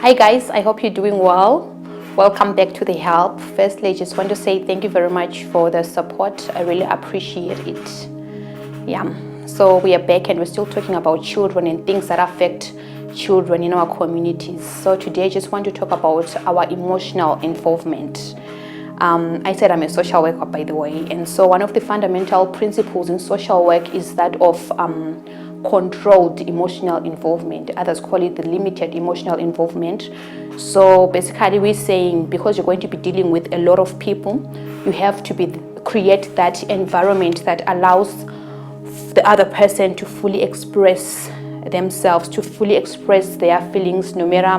Hi guys, I hope you're doing well. Welcome back to The Help. Firstly, I just want to say thank you very much for the support. I really appreciate it. So we are back and we're still talking about children and things that affect children in our communities. So today I just want to talk about our emotional involvement. I said I'm a social worker, by the way, and so one of the fundamental principles in social work is that of controlled emotional involvement. Others call it the limited emotional involvement. So basically we're saying, because you're going to be dealing with a lot of people, you have to create that environment that allows the other person to fully express themselves, to fully express their feelings, no matter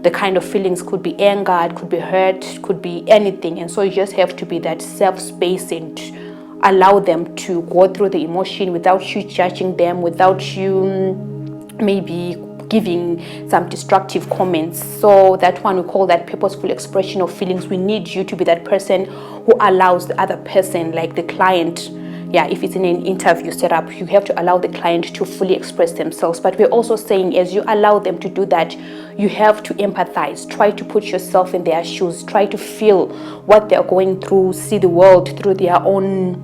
the kind of feelings. Could be anger, it could be hurt, could be anything. And so you just have to be that safe space and allow them to go through the emotion without you judging them, without you maybe giving some destructive comments. So that one, we call that purposeful expression of feelings. We need you to be that person who allows the other person, like the client. If it's in an interview setup, you have to allow the client to fully express themselves. But we're also saying, as you allow them to do that, you have to empathize. Try to put yourself in their shoes. Try to feel what they're going through, see the world through their own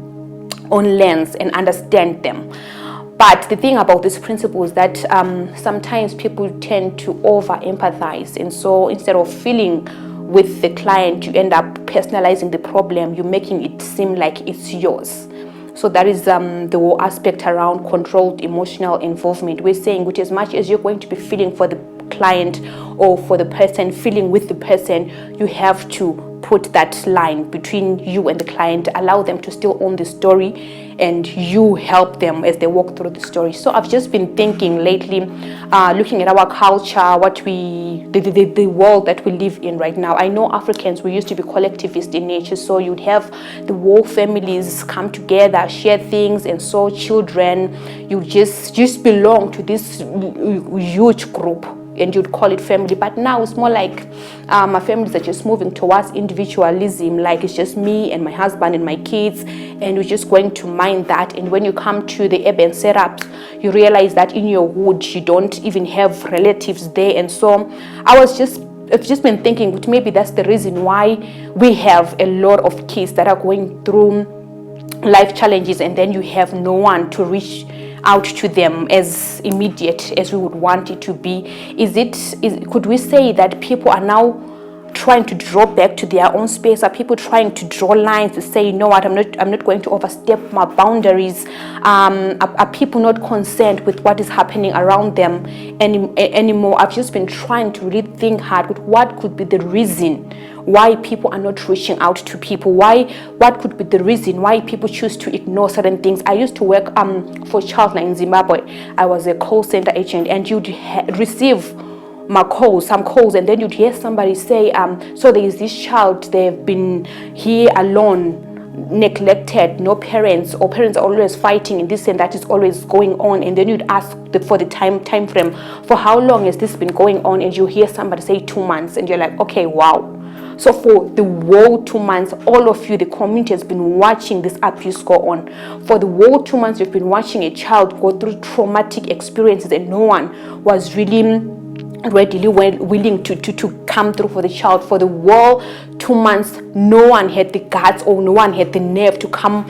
lens and understand them. But the thing about this principle is that sometimes people tend to over empathize, and so instead of feeling with the client, you end up personalizing the problem. You're making it seem like it's yours. So that is the whole aspect around controlled emotional involvement. We're saying, which as much as you're going to be feeling for the client or for the person, feeling with the person, you have to put that line between you and the client, allow them to still own the story, and you help them as they walk through the story. So I've just been thinking lately, looking at our culture, the world that we live in right now. I know Africans, we used to be collectivist in nature, so you'd have the whole families come together, share things, and so children, you just belong to this huge group, and you'd call it family. But now it's more like my families are just moving towards individualism, like it's just me and my husband and my kids, and we're just going to mind that. And when you come to the urban setups, you realize that in your hood you don't even have relatives there. And so I've just been thinking, maybe that's the reason why we have a lot of kids that are going through life challenges, and then you have no one to reach out to them as immediate as we would want it to be. Could we say that people are now trying to draw back to their own space? Are people trying to draw lines to say, you know what, I'm not going to overstep my boundaries? Are people not concerned with what is happening around them anymore? I've just been trying to really think hard with what could be the reason why people are not reaching out to people. What could be the reason why people choose to ignore certain things? I used to work for Childline in Zimbabwe. I was a call center agent, and you'd receive some calls, and then you'd hear somebody say, so there is this child, they've been here alone, neglected, no parents, or parents are always fighting, and this and that is always going on. And then you'd ask for the time frame, for how long has this been going on? And you hear somebody say 2 months, and you're like, okay, wow. So for the whole 2 months, all of you, the community has been watching this abuse go on. For the whole 2 months, you've been watching a child go through traumatic experiences, and no one was really readily willing to come through for the child. For the whole 2 months, no one had the guts or no one had the nerve to come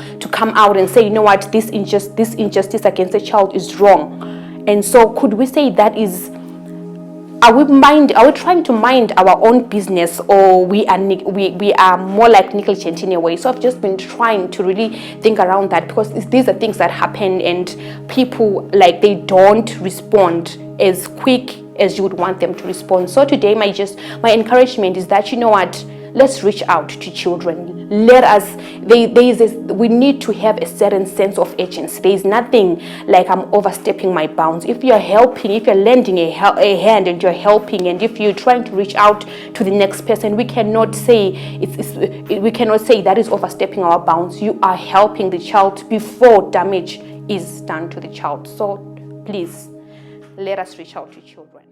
out and say, you know what, this injustice against the child is wrong. And so could we say that is, are we trying to mind our own business, or we are more like negligent in a way? So I've just been trying to really think around that, because these are things that happen, and people, like, they don't respond as quick as you would want them to respond. So today my encouragement is that, you know what, let's reach out to children. We need to have a certain sense of urgency. There is nothing like I'm overstepping my bounds. If you're helping, if you're lending a hand and you're helping, and if you're trying to reach out to the next person, we cannot say that is overstepping our bounds. You are helping the child before damage is done to the child. So please, let us reach out to children.